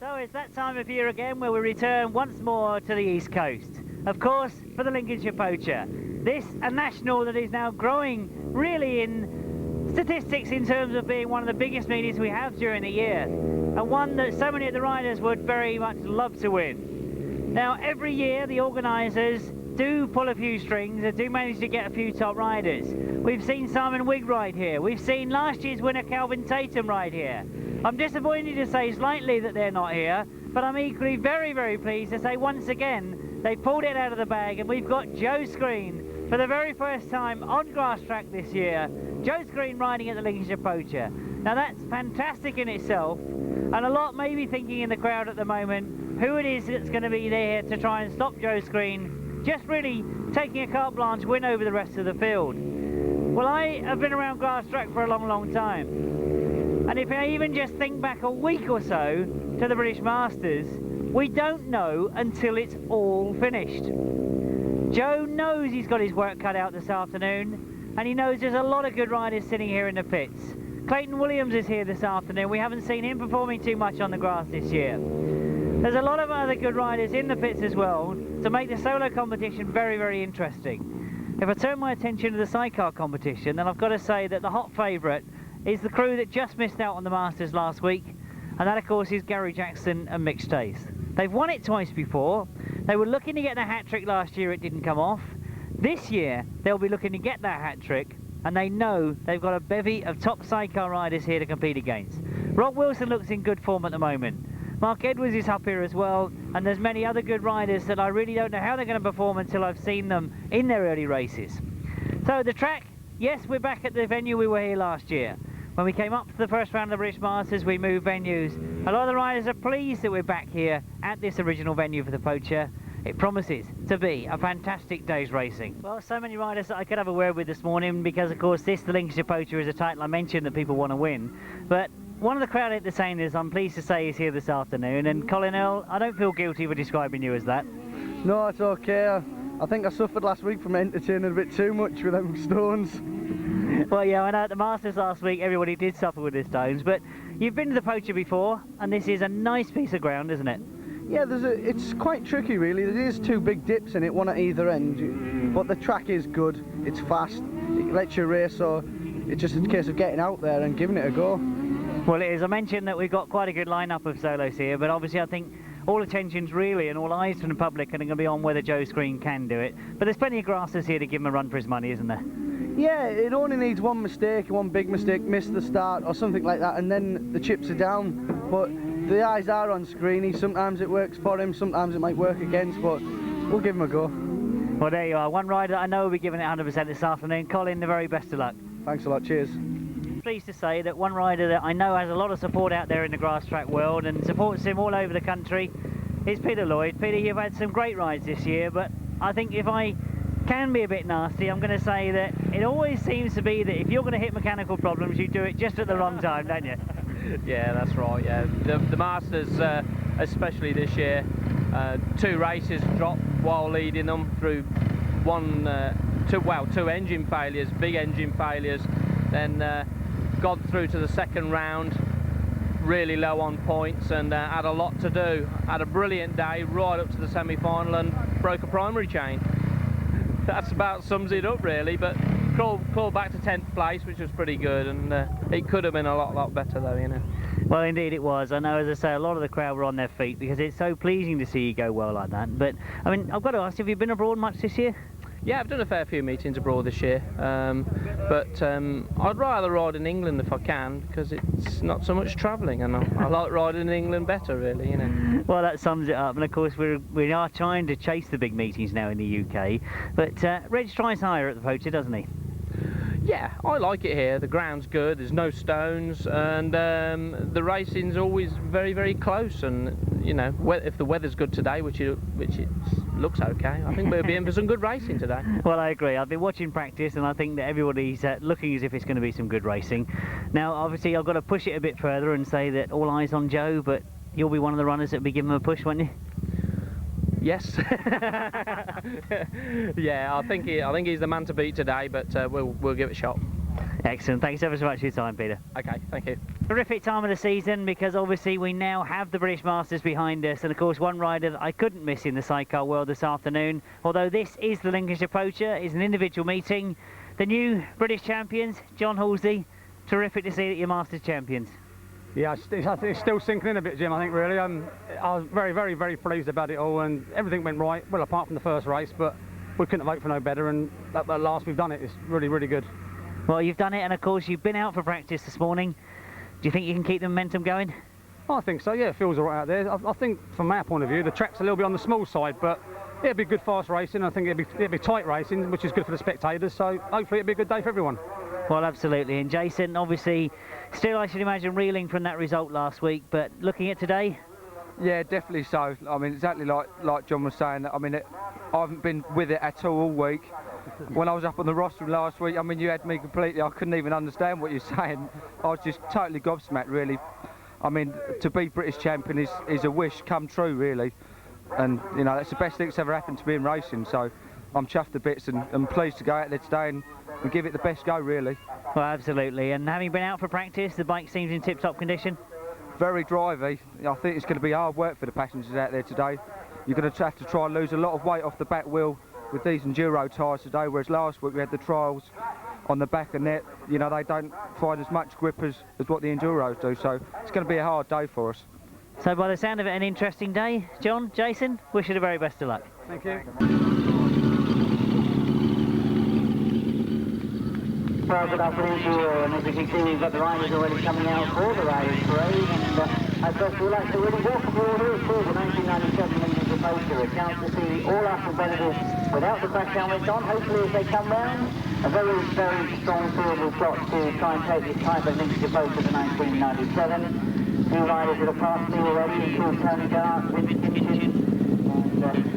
So it's that time of year again where we return once more to the East Coast. Of course, for the Lincolnshire Poacher. This, a national that is now growing really in statistics in terms of being one of the biggest meetings we have during the year. And one that so many of the riders would very much love to win. Now, every year the organisers do pull a few strings and do manage to get a few top riders. We've seen Simon Wigg ride here. We've seen last year's winner Calvin Tatum ride here. I'm disappointed to say slightly that they're not here, but I'm equally very, very pleased to say once again they pulled it out of the bag, and we've got Joe Screen for the very first time on Grasstrack this year. Joe Screen riding at the Lincolnshire Poacher. Now that's fantastic in itself, and a lot may be thinking in the crowd at the moment who it is that's going to be there to try and stop Joe Screen just really taking a carte blanche win over the rest of the field. Well, I have been around Grasstrack for a long, long time. And if I even just think back a week or so to the British Masters, we don't know until it's all finished. Joe knows he's got his work cut out this afternoon, and he knows there's a lot of good riders sitting here in the pits. Clayton Williams is here this afternoon. We haven't seen him performing too much on the grass this year. There's a lot of other good riders in the pits as well to make the solo competition very, very interesting. If I turn my attention to the sidecar competition, then I've got to say that the hot favourite is the crew that just missed out on the Masters last week, and that of course is Gary Jackson and Mick Stace. They've won it twice before. They were looking to get the hat-trick last year, it didn't come off. This year they'll be looking to get that hat-trick, and they know they've got a bevy of top sidecar riders here to compete against. Rob Wilson looks in good form at the moment. Mark Edwards is up here as well, and there's many other good riders that I really don't know how they're going to perform until I've seen them in their early races. So the track, yes, we're back at the venue we were here last year. When we came up to the first round of the British Masters, we moved venues. A lot of the riders are pleased that we're back here at this original venue for the Poacher. It promises to be a fantastic day's racing. Well, so many riders that I could have a word with this morning because, of course, the Lincolnshire Poacher is a title I mentioned that people want to win. But one of the crowd at the same is, I'm pleased to say, is here this afternoon. And Colin Earl, I don't feel guilty for describing you as that. No, it's okay. I think I suffered last week from entertaining a bit too much with them stones. Well, yeah, I know at the Masters last week everybody did suffer with the stones, but you've been to the Poacher before, and this is a nice piece of ground, isn't it? Yeah, it's quite tricky really. There is two big dips in it, one at either end, but the track is good, it's fast, it lets you race, so it's just a case of getting out there and giving it a go. Well, it is. I mentioned that we've got quite a good lineup of solos here, but obviously I think all attention's really and all eyes from the public are going to be on whether Joe Screen can do it. But there's plenty of grasses here to give him a run for his money, isn't there? Yeah, it only needs one mistake, one big mistake, miss the start or something like that, and then the chips are down. But the eyes are on Screeny. Sometimes it works for him, sometimes it might work against, but we'll give him a go. Well, there you are. One rider that I know will be giving it 100% this afternoon. Colin, the very best of luck. Thanks a lot, cheers. Pleased to say that one rider that I know has a lot of support out there in the grass track world and supports him all over the country is Peter Lloyd. Peter, you've had some great rides this year, but I think if I can be a bit nasty, I'm going to say that it always seems to be that if you're going to hit mechanical problems, you do it just at the wrong time, don't you? Yeah, that's right, yeah. The Masters, especially this year, 2 races dropped while leading them through two engine failures, big engine failures, then got through to the second round really low on points and had a lot to do. Had a brilliant day right up to the semi-final and broke a primary chain. That's about sums it up really, but crawled back to 10th place, which was pretty good, and it could have been a lot better though, you know. Well, indeed it was. I know, as I say, a lot of the crowd were on their feet because it's so pleasing to see you go well like that. But I mean, I've got to ask, have you been abroad much this year? Yeah, I've done a fair few meetings abroad this year, but I'd rather ride in England if I can, because it's not so much travelling, and I like riding in England better, really, you know. Well, that sums it up, and of course we are trying to chase the big meetings now in the UK, but Reg tries higher at the Poacher, doesn't he? Yeah, I like it here. The ground's good, there's no stones, and the racing's always very, very close, and you know, if the weather's good today, which it looks okay, I think we'll be in for some good racing today. Well, I agree. I've been watching practice and I think that everybody's looking as if it's going to be some good racing. Now, obviously, I've got to push it a bit further and say that all eyes on Joe, but you'll be one of the runners that'll be giving him a push, won't you? Yes. Yeah, I think he's the man to beat today, but we'll give it a shot. Excellent. Thanks ever so much for your time, Peter. Okay, thank you. terrific time of the season because obviously we now have the British Masters behind us, and of course one rider that I couldn't miss in the sidecar world this afternoon, although this is the Lincolnshire Poacher, is an individual meeting. The new British champions, John Halsey. Terrific to see that you're Masters champions. Yeah, it's still sinking in a bit, Jim, I think, really. I was very pleased about it all, and everything went right, well, apart from the first race, but we couldn't have hoped for no better, and at last we've done it. It's really good. Well, you've done it, and of course you've been out for practice this morning. Do you think you can keep the momentum going? I think so, yeah, it feels all right out there. I think, from our point of view, the track's a little bit on the small side, but it'll be good fast racing. I think it'll be tight racing, which is good for the spectators, so hopefully it'll be a good day for everyone. Well, absolutely. And Jason, obviously, still, I should imagine, reeling from that result last week, but looking at today? Yeah, definitely so. I mean, exactly like John was saying, I mean, I haven't been with it at all week. When I was up on the rostrum last week, I mean, you had me completely, I couldn't even understand what you're saying. I was just totally gobsmacked, really. I mean, to be British champion is a wish come true, really. And, you know, that's the best thing that's ever happened to me in racing, so I'm chuffed to bits and pleased to go out there today and give it the best go, really. Well, absolutely. And having been out for practice, the bike seems in tip-top condition? Very drivey. I think it's going to be hard work for the passengers out there today. You're going to have to try and lose a lot of weight off the back wheel with these enduro tyres today, whereas last week we had the trials on the back and net. You know, they don't find as much grip as what the enduros do, so it's going to be a hard day for us. So by the sound of it, an interesting day. John, Jason, wish you the very best of luck. Thank you. Well, good afternoon to you, and as you can see, we've got the riders already coming out for the riders parade, and I first would like to really welcome you all here to the 1997 Lincolnshire Poacher. A chance to see all our competitors without the crash helmets on. Hopefully, as they come round, a very strong field we've got to try and take this type of Lincolnshire Poacher to 1997. Two riders that have passed me already, including Tony Dart, Vince Kinchin, and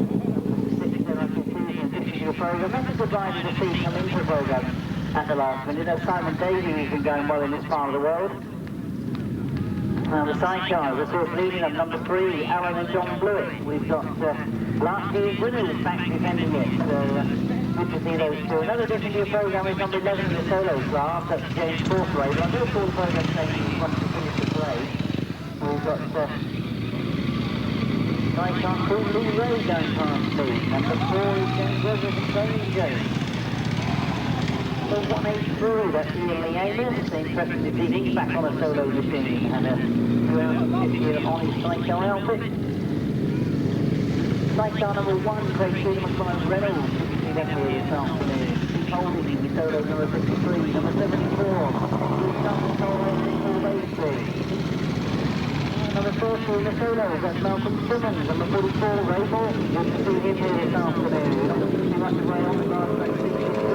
6 there I can choose in addition to the programme. That's a good rider to see come into the programme at the last minute. As Simon Davey has been going well in this part of the world. The sidecars, of course, leading up number 3, Alan and John Blewitt. We've got last year's winners back defending it, so good to see those two. Another addition to your programme is number 11 in the solo class, that's James Corporate. I do call the programme saying he wants to finish the parade. We've got sidecar crew Lee Ray going past me. Number 4 is James Rogers and Tony Jones. So 183, that's Ian Lee Amos. Interesting to see he's back on a solo machine and this year on his sidecar outfit. Sidecar number 1, Craig Cheatham Reynolds. You can see them here this afternoon. He's holding the solo number 53, number 74. Duncan Tolhurst in full base. Number 40 in the solos, that's Malcolm Simmons. Number 44, Ray Morton. You can see him here this afternoon. Number 50 much away on the Grasstrack 63.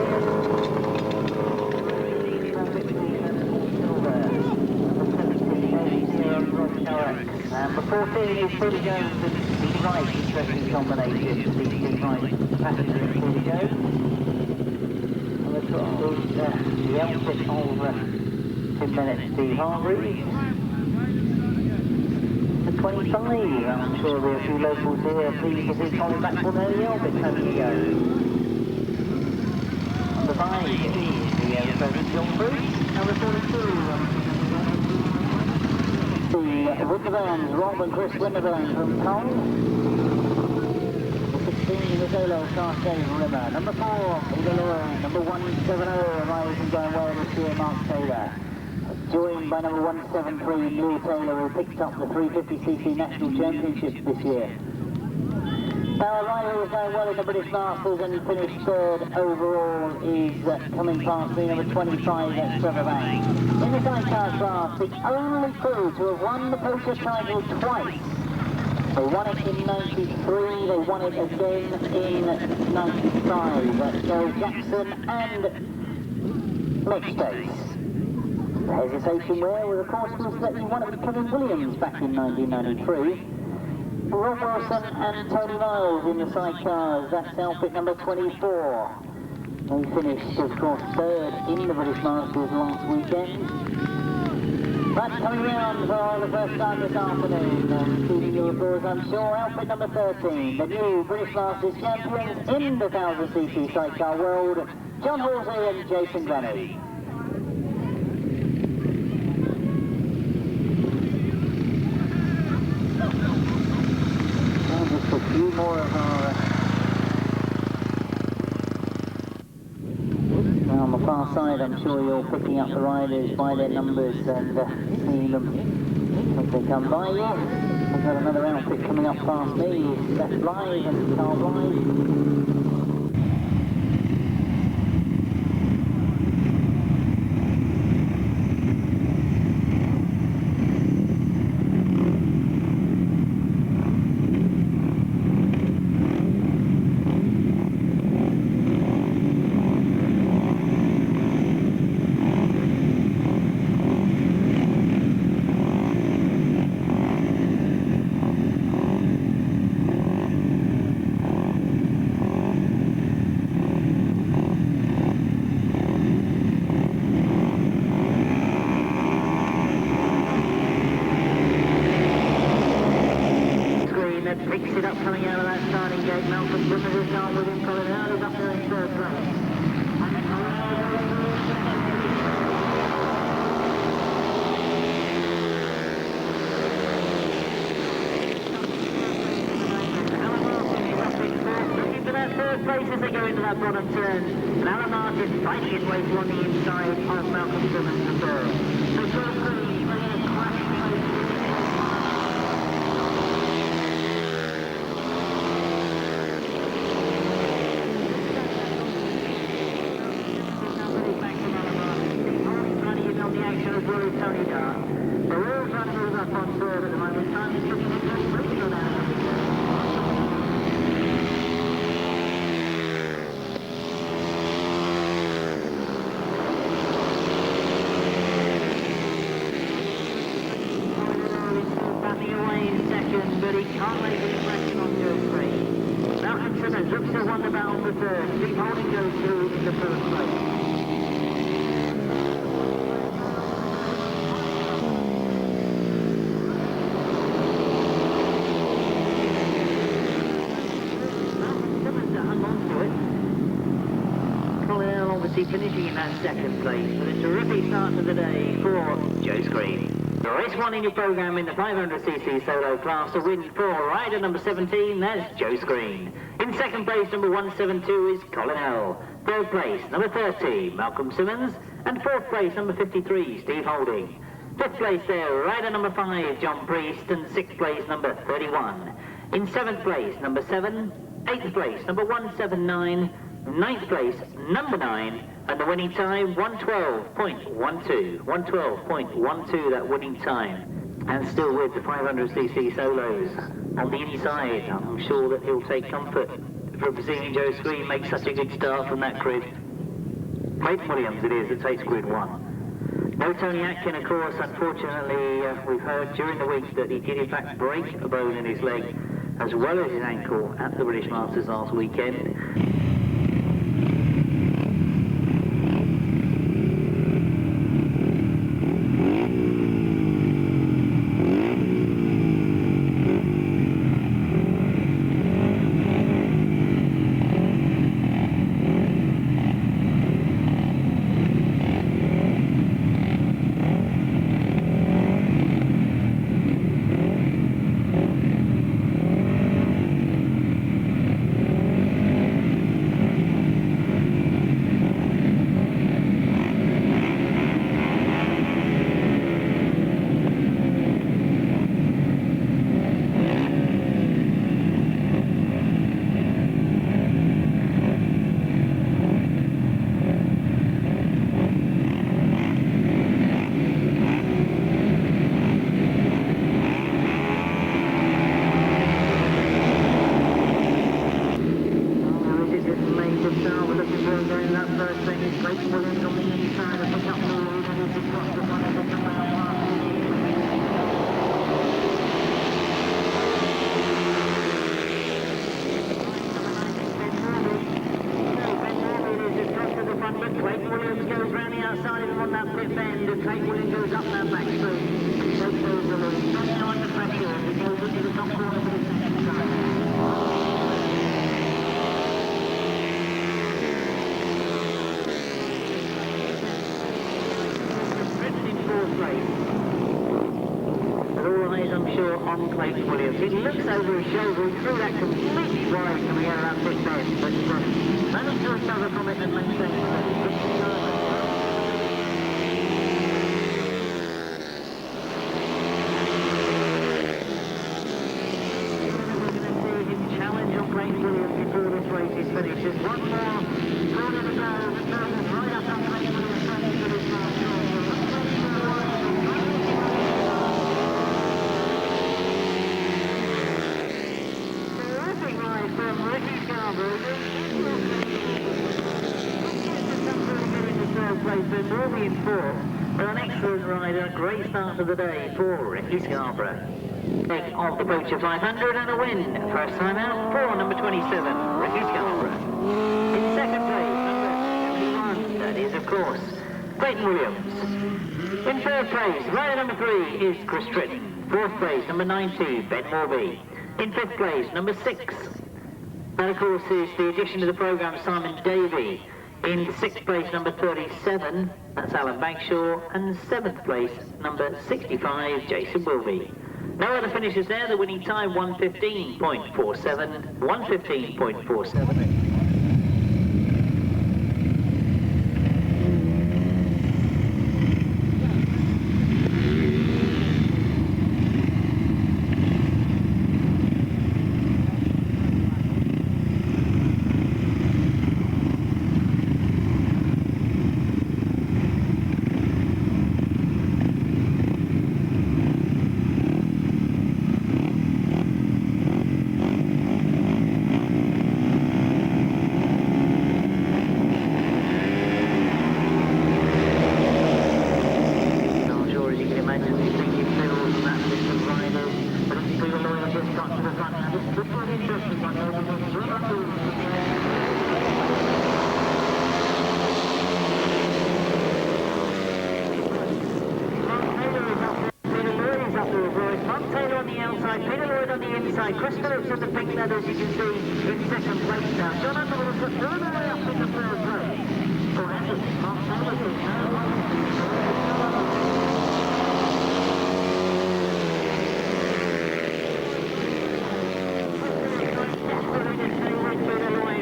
Number 14 is Billy Jones and Steve Wright, interesting combination to see Steve Wright, passenger and Billy Jones. Number 12 is the outfit of Tim Bennett and Steve Hargreaves. The 25, I'm sure there are a few locals here pleased to see Colin Blackbourn there, the outfit having a go. Number 5 is the present John Bruce. Number 42, Winterburn, Rob and Chris Winterburn from Cole. The 16 in the solo class Dave Rimmer. Number 4, Peter Lloyd. Number 170, rising going well this year, Mark Taylor. Joined by number 173, Blue Taylor, who picked up the 350cc National Championships this year. Now, a rider who was going well in the British Masters and finished 3rd overall is coming past me, number 25, that's Trevor Banks. In the sidecar class, the only crew to have won the Poacher title twice. They won it in 93, they won it again in 95. That's Joe Jackson and Ledgestace. The hesitation there was, of course, was that he won it with Colin Williams back in 1993. Rob Wilson and Tony Miles in the sidecars, that's outfit number 24. They finished, of course, 3rd in the British Masters last weekend. But coming round for the first time this afternoon, and feeding your applause, I'm sure, outfit number 13, the new British Masters champions in the 1000cc sidecar world, John Halsey and Jason Bennett. few more of our... Now on the far side, I'm sure you're picking up the riders by their numbers and seeing them as they come by you. I've got another outfit coming up past me, Seth Blythe and Carl Blythe. Picks it up coming out of that starting gate. Malcolm Simmons is down with him. Colin Earl is up there in third place. Looking for that third place as they go into that bottom turn. And Alan Martin fighting his way on the inside of Malcolm Simmons the third. So third place, but he can't make an impression on Joe Green. Malcolm Simmons looks to have won the battle for third. Steve Holding goes through in the first place. Malcolm Simmons hung on to it. Colin Earl obviously finishing in that second place, but a terrific start to the day for Joe Green. Race 1 in your programme in the 500cc solo class. A win for rider number 17, that's Joe Green. In second place, number 172 is Colin Earl. Third place, number 30, Malcolm Simmons. And fourth place, number 53, Steve Holding. Fifth place there, rider number 5, John Priest. And sixth place, number 31. In seventh place, number 7. Eighth place, number 179. Ninth place, number 9. And the winning time, 112.12. 112.12, that winning time. And still with the 500cc solos on the inside. I'm sure that he'll take comfort from seeing Joe Green make such a good start from that grid. Clayton Williams it is that takes grid 1. No Tony Atkin, of course. Unfortunately, we've heard during the week that he did in fact break a bone in his leg as well as his ankle at the British Masters last weekend. It looks over his shoulder. He threw that completely wide coming out of that big bend, but managed to recover from it and maintain steady. Clayton Williams before this race is finished. There's one more corner to go. The turn is right up on Clayton Williams trying to finish now. Terrific ride from Ricky Scarborough. Get into third place, but normally in fourth. But an excellent ride and a great start of the day for Ricky Scarborough. Of the Poacher 500 and a win. First time out for number 27, Ricky Scarborough. In second place, number 71, that is of course Clayton Williams. In third place, rider number 3 is Chris Tritton. Fourth place, number 90, Ben Morby. In fifth place, number 6. That of course is the addition to the programme, Simon Davey. In sixth place, number 37, that's Alan Bagshaw. And seventh place, number 65, Jason Wilby. No other finishes there. The winning time 1:15.47. 1:15.47. Chris Phillips in the pink leathers, you can see, in second place now. Jon Underwood has got all the way up in the third place. So Mark Taylor is now.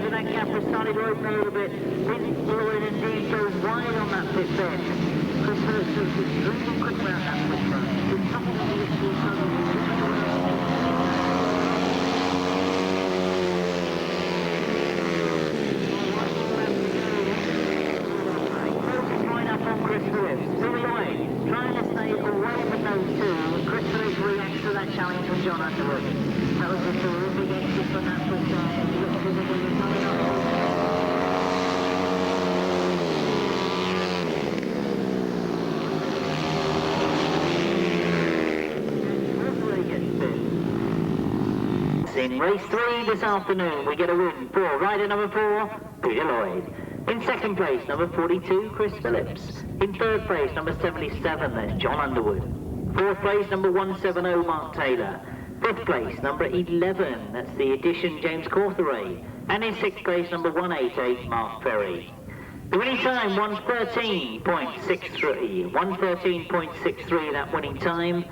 That gap has started to open a little bit. Lloyd indeed goes wide on that pit bend. Chris Phillips is extremely quick around that pit bend. It's something that he is Chris Phillips. Lloyd trying to stay away from those two. Chris Phillips reacts to that challenge from Jon Underwood. That was a terrific exit from that first time. In race 3 this afternoon, we get a win for rider number 4, Peter Lloyd. In second place, number 42, Chris Phillips. In third place, number 77, that's Jon Underwood. Fourth place, number 170, Mark Taylor. Fifth place, number 11, that's the addition, James Cawthorey. And in sixth place, number 188, Mark Ferry. The winning time, 1:13.63. 1:13.63, that winning time.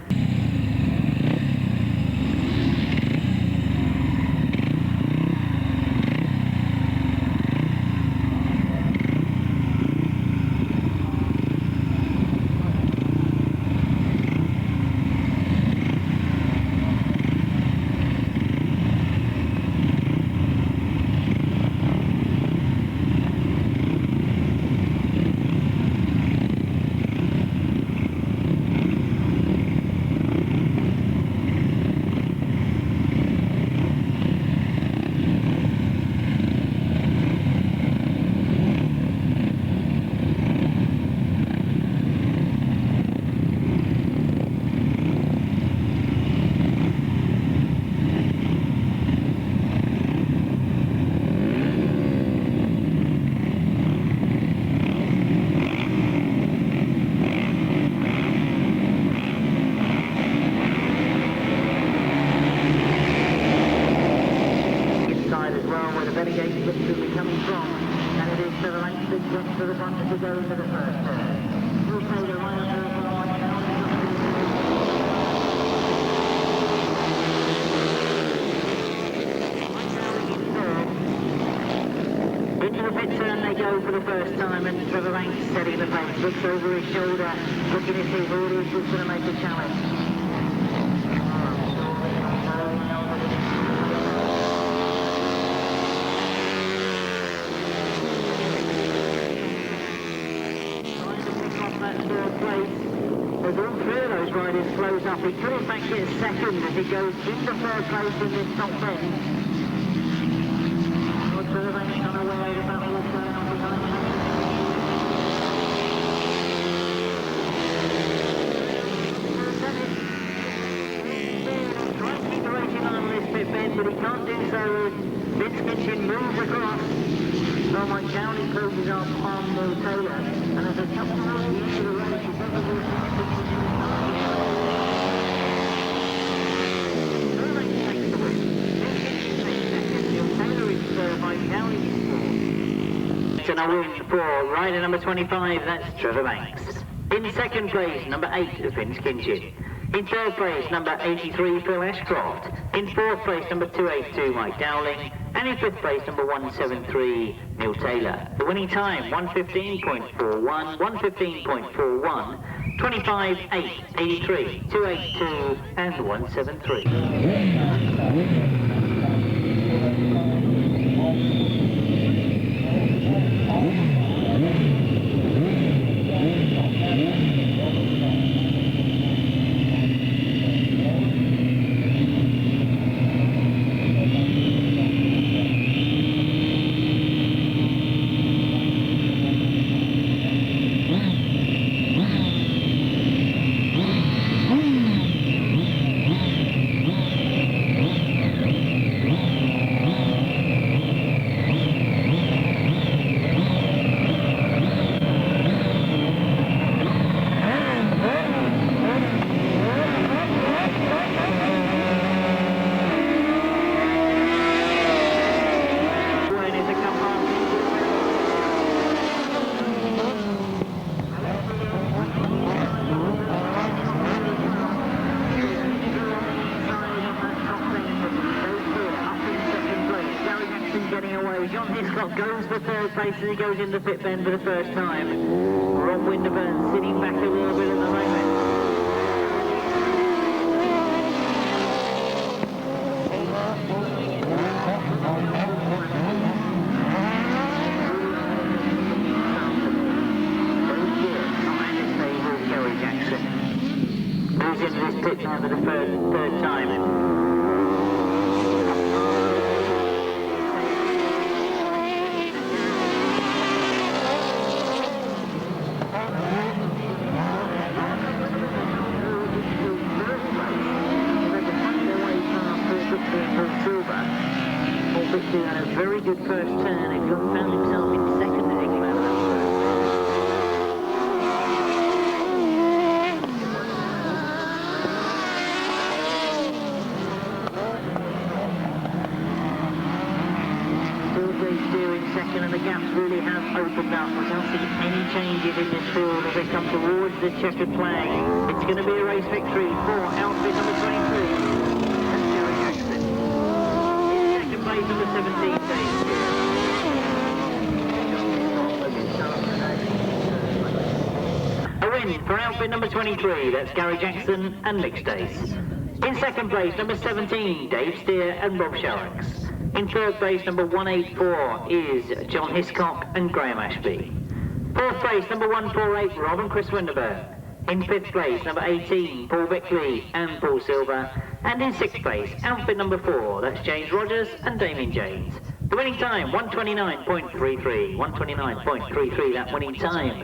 go for the first time, and Trevor Banks setting the pace, looks over his shoulder, looking to see who it is who's going to make a challenge. As all three of those riders close up, he could in fact get second as he goes into third place in this top bend. Trevor Banks unaware about what's going on behind him. Trying to keep the racing on this pit bend, but he can't do so. Kinchin moves across. So Mike Downey closes up on the Taylor, and as a couple of into the race, he takes the win. Taylor is Mike Downey. And a win for rider number 25, that's Trevor Banks. In second place, number 8, Vince Kinchin. In third place, number 83, Phil Ashcroft. In fourth place, number 282, Mike Dowling. And in fifth place, number 173, Neil Taylor. The winning time, 1:15.41, 1:15.41, 25.8, 83, 282, and 173. As he goes into pit bend for the first time. Ron Winterburn sitting back a little bit at the moment. Moves into this pit time for the third time. Had a very good first turn and found himself in second at England. Still in second, and the gaps really have opened up. We don't see any changes in this field as they come towards the checkered flag. It's going to be a race victory for outfit number 23. Number 17, a win for outfit number 23, that's Gary Jackson and Mick Stace. In second place, number 17, Dave Steer and Rob Sharrocks. In third place, number 184 is John Hiscock and Graham Ashby. Fourth place, number 148, Rob and Chris Winterburn. In fifth place, number 18, Paul Bickley and Paul Silver. And in sixth place, outfit number 4, that's James Rogers and Damien James. The winning time, 1:29.33. 1:29.33, that winning time.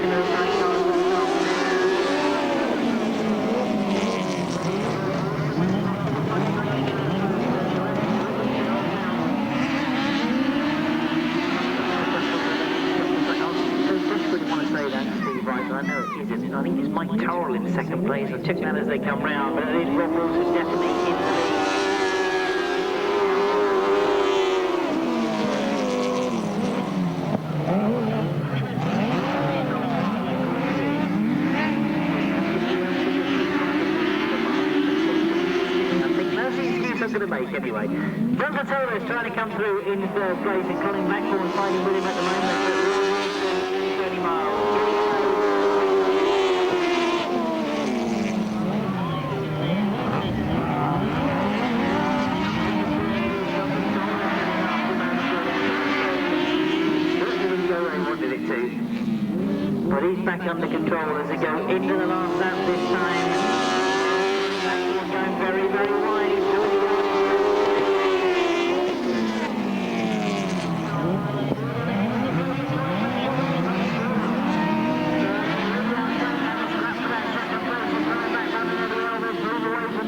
second of I know it isn't. I think it's Mike Torrell in second place. I'll check that as they come round, but it is Rob Wilson definitely in the lead. I think that's the excuse I'm going to make anyway. Duncan Tolhurst trying to come through in third place, and Colin Blackbourn fighting with him at the moment. 30 miles. But he's back under control as they go into the last lap this time. He's going very, very wide. He's doing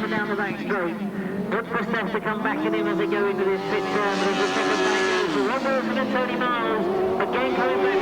down the back straight. Good for Steph to come back at him as they go into this pit turn. But as the second back goes to Rob Wilson and Tony Miles. Again coming back.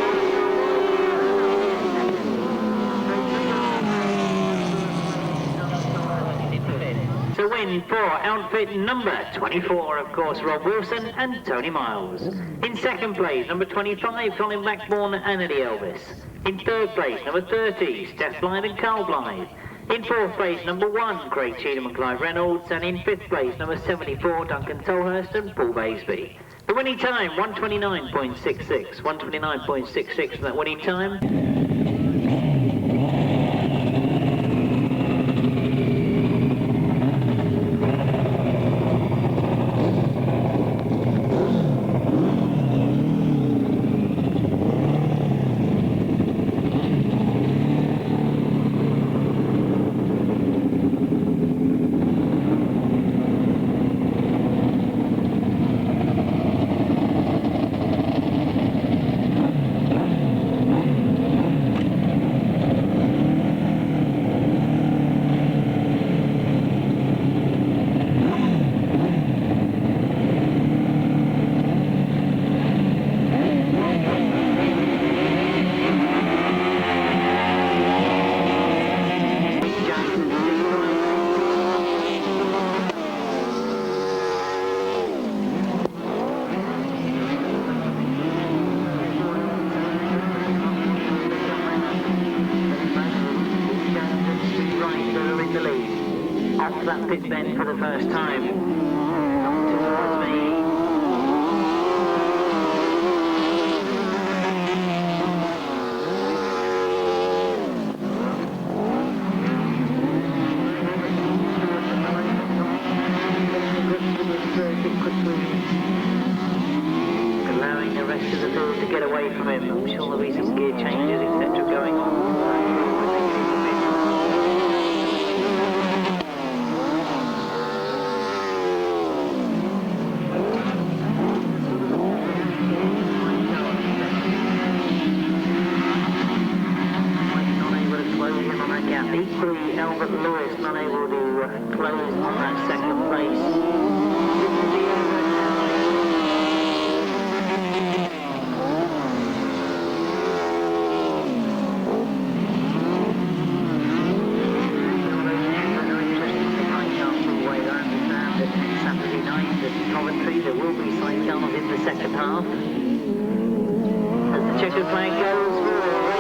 To win for outfit number 24, of course, Rob Wilson and Tony Miles. In second place, number 25, Colin Blackbourn and Eddie Elvis. In third place, number 30, Steph Blythe and Carl Blythe. In fourth place, number 1, Craig Cheatham and Clive Reynolds. And in fifth place, number 74, Duncan Tolhurst and Paul Baisby. The winning time, 129.66. 129.66 for that winning time. That pit bend for the first time. Towards me. Allowing the rest of the field to get away from him. I'm sure there'll be some gear changes, etc. going on. Equally, Albert Lewis not able to close on that second place. Saturday night at Coventry there will be sidecars in the second half. As the checkered flag goes for a race.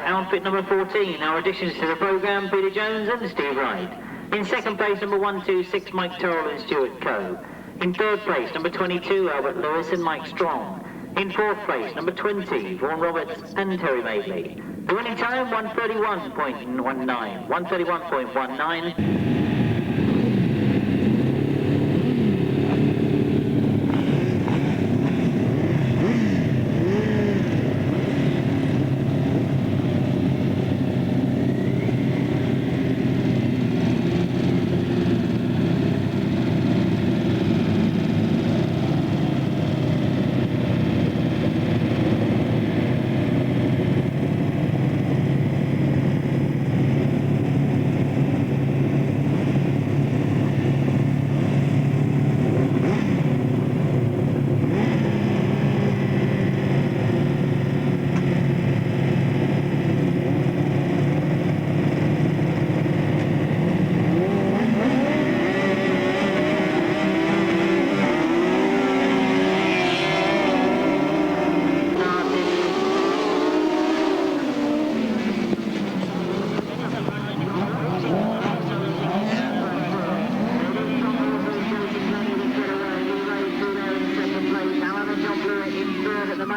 Outfit number 14, our additions to the programme, Peter Jones and Steve Wright. In second place, number 126, Mike Torrell and Stuart Coe. In third place, number 22, Albert Lewis and Mike Strong. In fourth place, number 20, Vaughan Roberts and Terry Madeley. The winning time, 131.19. 131.19.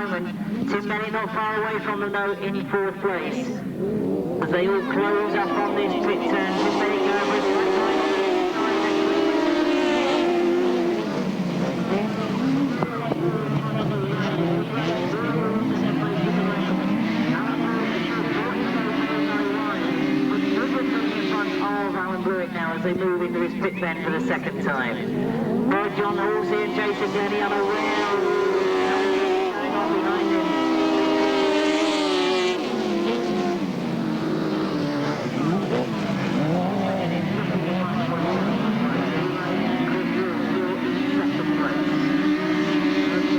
moment. Tim Bennett not far away from them though in 4th place. As they all close up on this pit turn, Tim Bennett going over his right side. As they move into his pit bend for the 2nd time. Lord John Halsey and Jason Glennie on a rail. Going on behind him.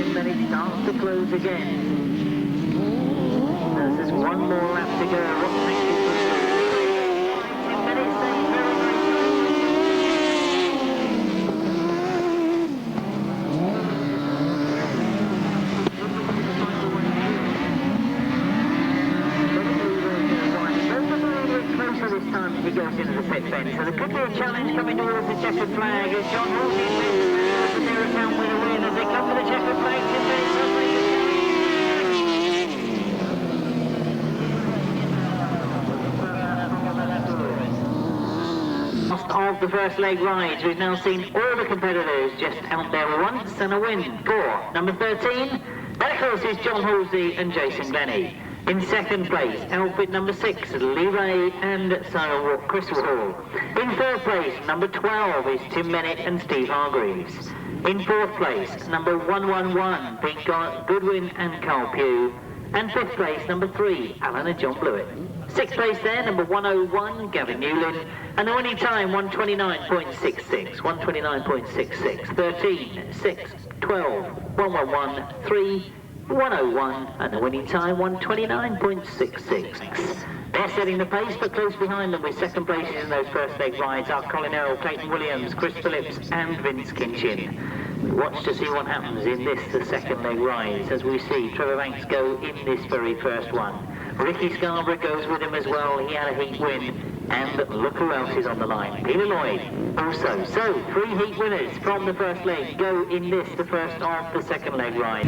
And then it starts to close again. There's just one more lap to go. What's next is so there could be a challenge coming towards the checkered flag as Jon Halsey and their account with a win as they come to the checkered flag. Of the first leg rides, we've now seen all the competitors just out there once and a win for number 13. That of course is Jon Halsey and Jason Glennie. In 2nd place, outfit number 6, Lee Ray and Chris Hall. In 3rd place, number 12 is Tim Bennett and Steve Hargreaves. In 4th place, number 111, Pete Goodwin and Carl Pugh. And 5th place, number 3, Alan and John Blewitt. 6th place there, number 101, Gavin Newlin. And the winning time, 129.66, 129.66, 13, 6, 12, 111, 3, 101, and the winning time 129.66. They're setting the pace, but close behind them with 2nd places in those first leg rides are Colin Earl, Clayton Williams, Chris Phillips and Vince Kinchin. We watch to see what happens in this, the 2nd leg rides, as we see Trevor Banks go in this very first one. Ricky Scarborough goes with him as well, he had a heat win. And look who else is on the line. Peter Lloyd also. So 3 heat winners from the first leg go in this, the first of the 2nd leg ride.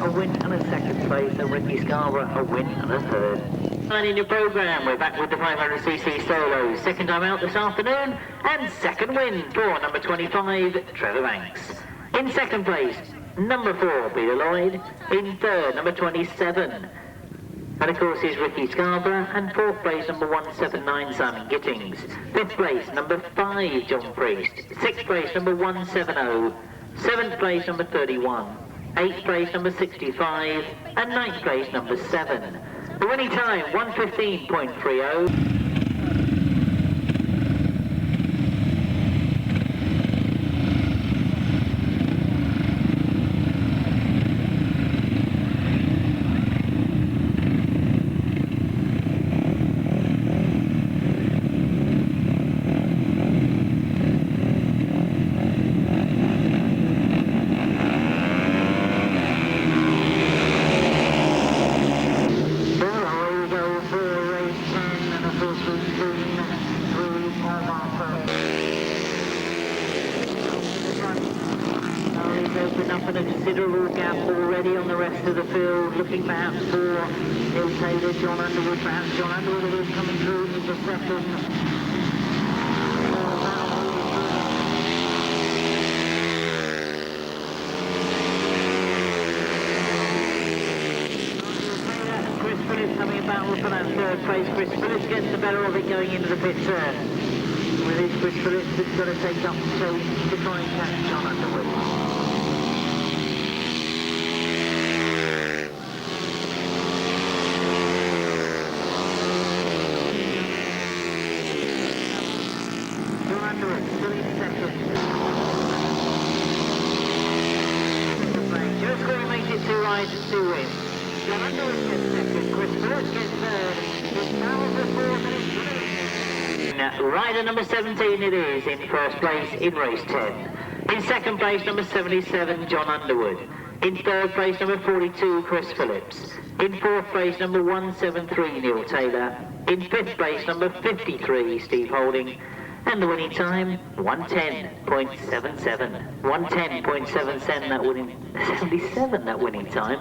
a win and a 2nd place, and Ricky Scarborough a win and a 3rd. And in your programme, we're back with the 500cc solos. 2nd time out this afternoon, and 2nd win for number 25, Trevor Banks. In 2nd place, number 4, Peter Lloyd. In 3rd, number 27, And of course is Ricky Scarborough, and 4th place number 179 Simon Gittings. 5th place number 5 John Priest. 6th place number 170. 7th place number 31. 8th place number 65, and 9th place number 7. The winning time 1:15.30. Looking perhaps for Taylor, Jon Underwood, perhaps Jon Underwood is coming through in the second. Chris Phillips having a battle for that 3rd place. Chris Phillips gets the better of it going into the pit turn. With his Chris Phillips, it's got to take up to try and catch Jon Underwood. Rider number 17 it is in 1st place in race 10. In 2nd place number 77 Jon Underwood. In 3rd place number 42 Chris Phillips. In 4th place number 173 Neil Taylor. In 5th place number 53 Steve Holding. And the winning time 1:10.77. 1:10.77 that winning 77 that winning time.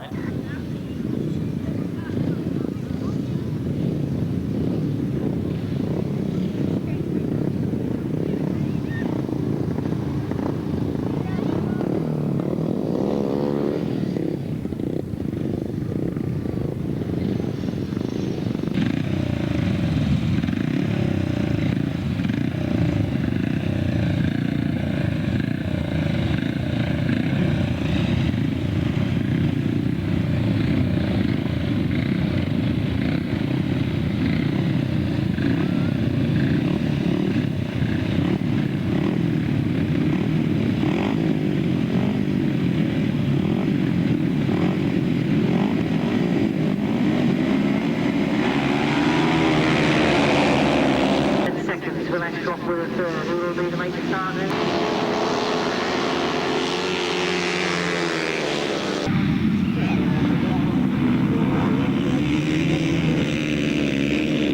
Ashcroft with a 3rd, who will be to make the start then.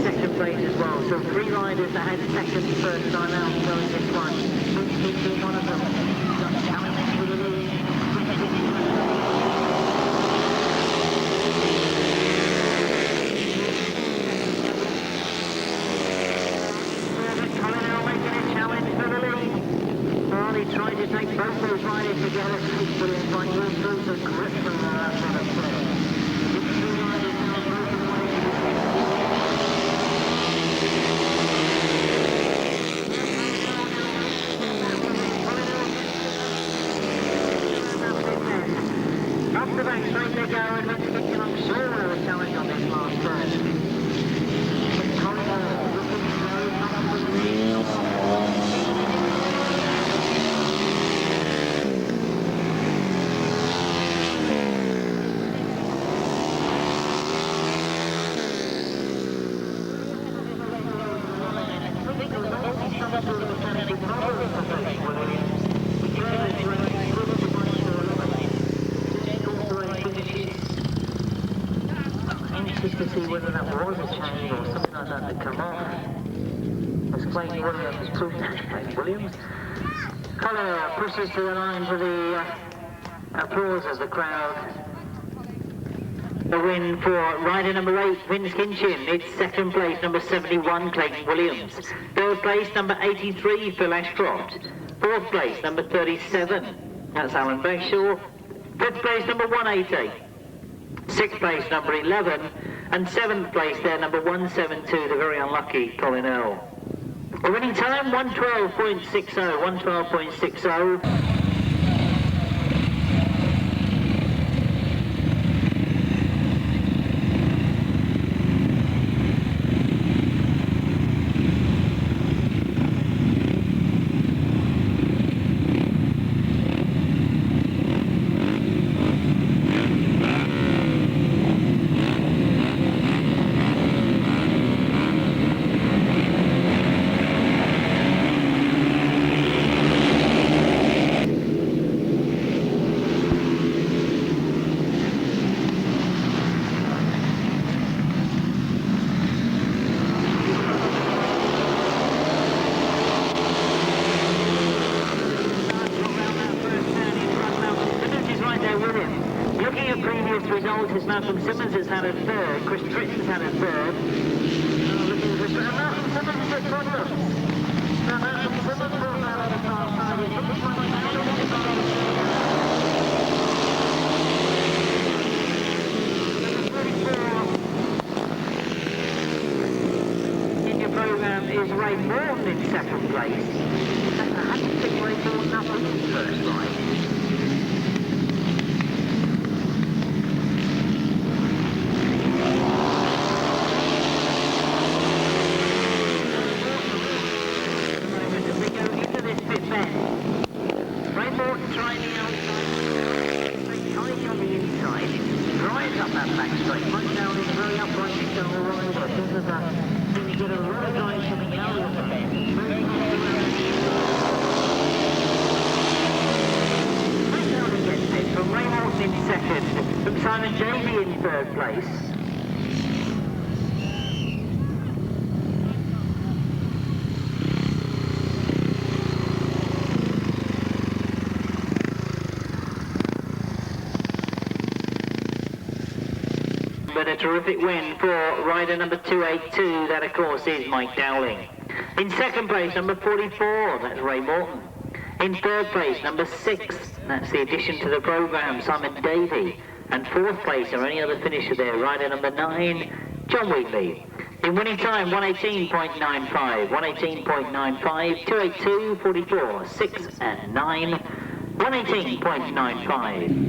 Second place as well, so 3 riders that had second first time out going this one. Kinchin, one of them, got challenged with the lead. Trying to take both those riders together, but it's like all sorts of grip from the Up the back straight they go, and let's get you on sure with a challenge on this last turn. Colin Earl looking slow, coming from the lead. To see whether that was a change or something like that had come off. As Clayton Williams proved that. Clayton Williams. Colin Earl pushes to the line for the applause of the crowd. The win for rider number 8 wins Kinchin. It's 2nd place number 71 Clayton Williams. 3rd place number 83 Phil Ashcroft. 4th place number 37 that's Alan Bagshaw. 5th place number 180 6th place, number 11, and 7th place there, number 172, the very unlucky Colin Earl. The winning time, 112.60, 112.60. Simmons has had a third, Chris Tritton's had a third. In your programme is Ray Morton in 2nd place. I had to pick Ray Morton up in his first ride. But a terrific win for rider number 282, that of course is Mike Dowling. In 2nd place, number 44, that's Ray Morton. In 3rd place, number 6, that's the addition to the programme, Simon Davey. And 4th place, or any other finisher there, rider number 9, John Wheatley. In winning time, 118.95, 118.95, 282, 44, 6 and 9, 118.95.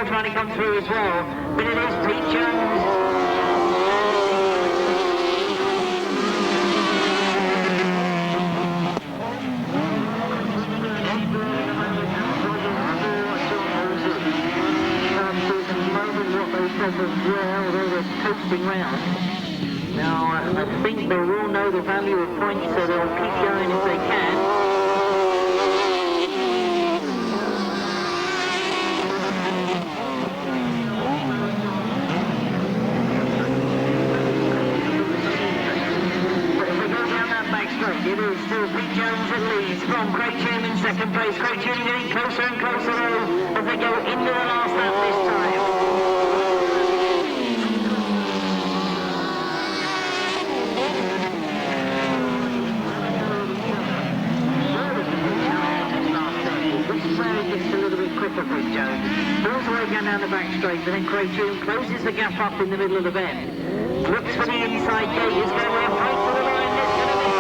Trying to come through as well, but it is Pete Jones. Coasting round. Now, I think they will know the value of points, so they'll keep going if they can. It is still Pete Jones that leads from Clayton in 2nd place. Clayton getting closer and closer though as they go into the last lap this time. This is where it gets a little bit quicker for Pete Jones. Pulls away again down the back straight, but then Clayton closes the gap up in the middle of the bend. Looks for the inside gate, he's going to win right for the line, it's going to be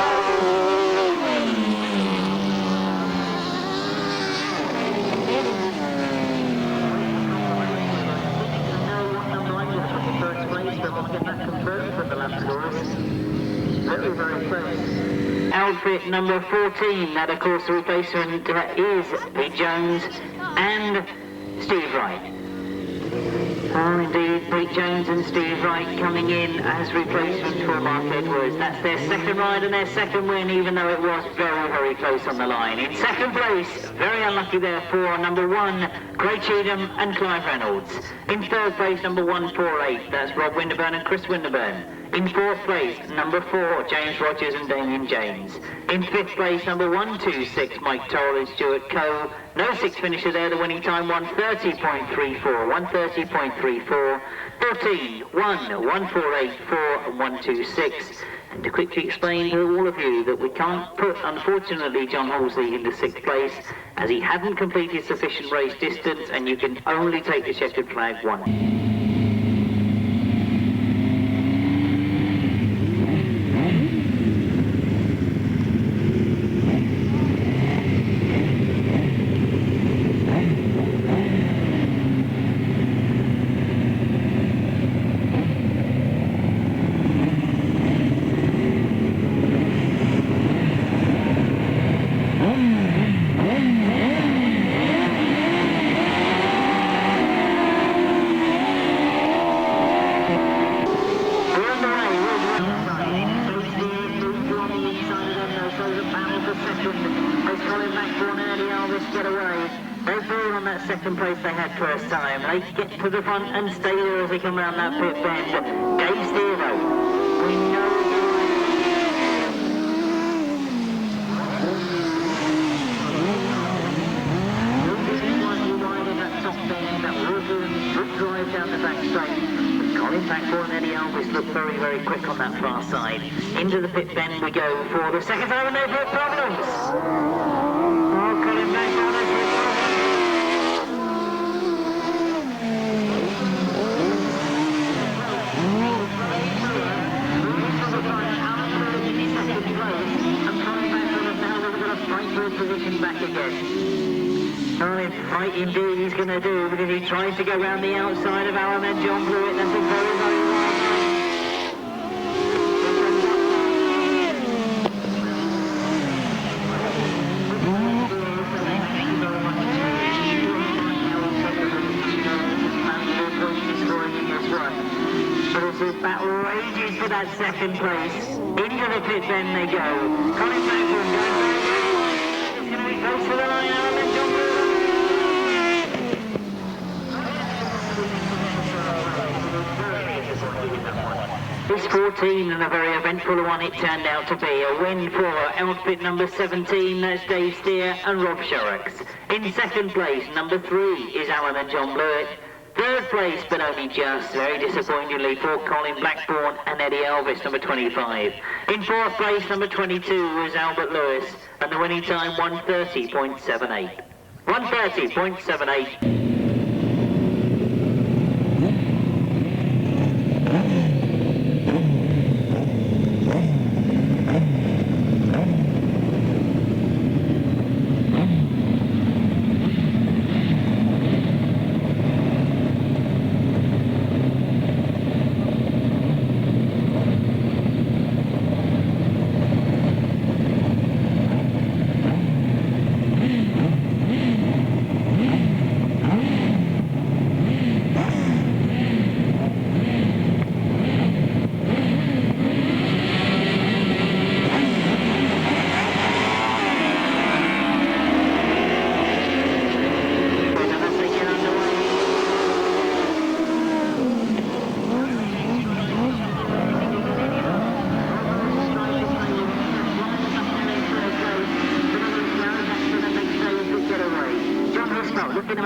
first place, but we'll get that confirmed from the lap scorers. Very, very close. Outfit number 14, that of course the replacement is Pete Jones and Steve Wright. Oh indeed, Pete Jones and Steve Wright coming in as replacements for Mark Edwards. That's their second ride and their second win, even though it was very, very close on the line. In second place, very unlucky there for number 1, Craig Cheatham and Clive Reynolds. In third place, number 148, that's Rob Winterburn and Chris Winterburn. In fourth place, number 4, James Rogers and Damien James. In fifth place, number 126, Mike Toll and Stuart Coe. No sixth finisher there, the winning time 130.34, 130.34, 14, 1, 148, 4 and 126. And to quickly explain to all of you that we can't put, unfortunately, John Halsey into 6th place as he hadn't completed sufficient race distance, and you can only take the checkered flag once. First time, they get to the front and stay there as they come around that pit bend. Dave Steer though, we know that top bend, that Wilson good drive down the back straight. Colin Blackbourn and Eddie Elvis look very, very quick on that far side. Into the pit bend we go for the second time and no pit Providence. Oh, Colin Blackbourn has position back again. Oh, fight indeed he's going to do, because he tries to go round the outside of Alan and John Blewitt. That's a very, very wide but as the battle rages for that second place, into the pit bend they go. Colin Blackbourn going very close to the line, Alan and John It's 14 and a very eventful one it turned out to be. A win for outfit number 17, that's Dave Steer and Rob Sherrocks. In second place, number 3 is Alan and John Blewitt. Third place, but only just, very disappointingly, for Colin Blackbourn and Eddie Elvis, number 25. In fourth place, number 22 was Albert Lewis, and the winning time 130.78. 130.78.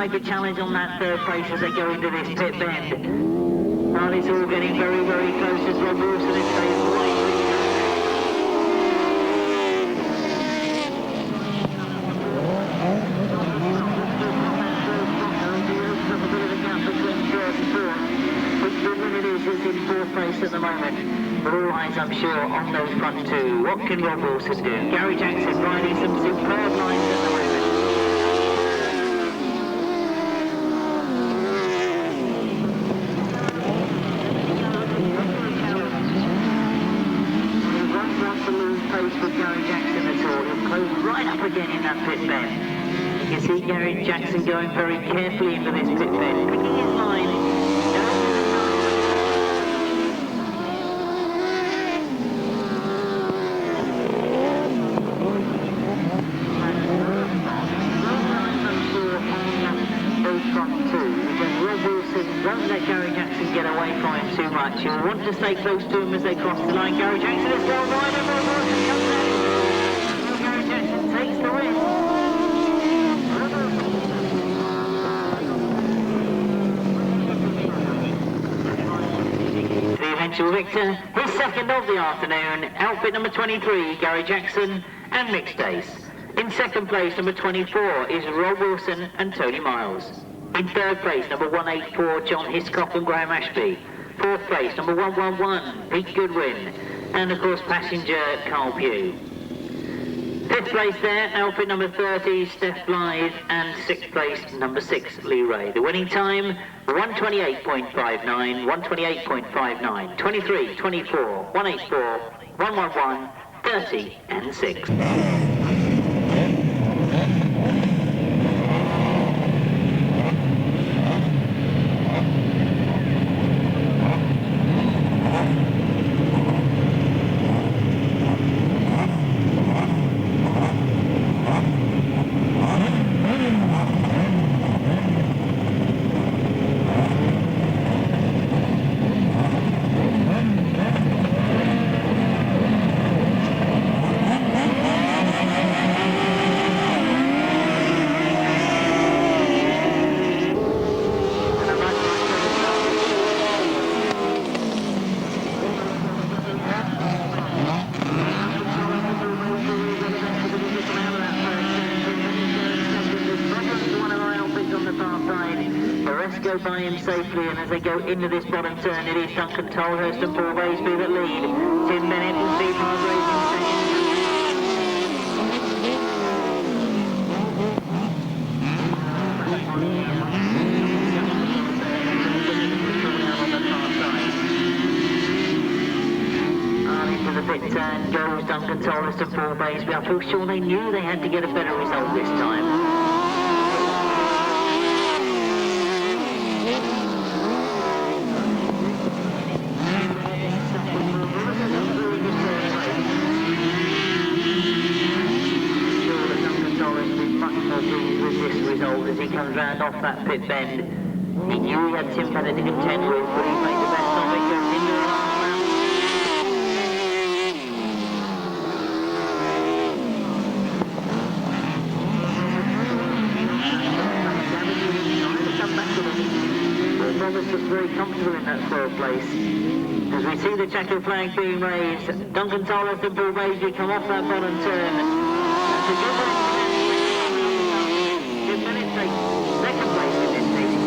Make a challenge on that third place as they go into this pit bend. Well, it's all getting very, very close as Rob Wilson is staying away. race at the moment, but all eyes, I'm sure, on those front two. What can Rob Wilson do? Gary Jackson riding some superb lines at the moment. He won't want to lose pace with Gary Jackson at all. He'll close right up again in that pit bend. You can see Gary Jackson going very carefully into this pit bend, picking his line. Won't let Gary Jackson get away from him too much. He'll want to stay close to him as they cross the line. Gary Jackson is still wide and Wilson comes out. Gary Jackson takes the win. The eventual victor, his second of the afternoon, outfit number 23, Gary Jackson and Mixed Ace. In second place, number 24 is Rob Wilson and Tony Miles. In third place, number 184, John Hiscock and Graham Ashby. Fourth place, number 111, Pete Goodwin. And of course, passenger Carl Pugh. Fifth place there, outfit number 30, Steph Blythe. And sixth place, number 6, Lee Ray. The winning time, 128.59, 128.59, 23, 24, 184, 111, 30 and 6. Go by him safely, and as they go into this bottom turn, it is Duncan Tolhurst and Paul Baisby that lead. 10 minutes and Steve Hargraves in into the pit turn goes Duncan Tolhurst and Paul Baisby. I feel sure they knew they had to get a better result this time. As he comes round off that pit bend, he knew he had Tim Bennett to contend with, but he's made the best of it, goes into the last lap. Roberts looks very comfortable in that third place. As we see the checkered flag being raised, Duncan Tolhurst and Paul Baisby come off that bottom turn. That's a good one. Second place in this season.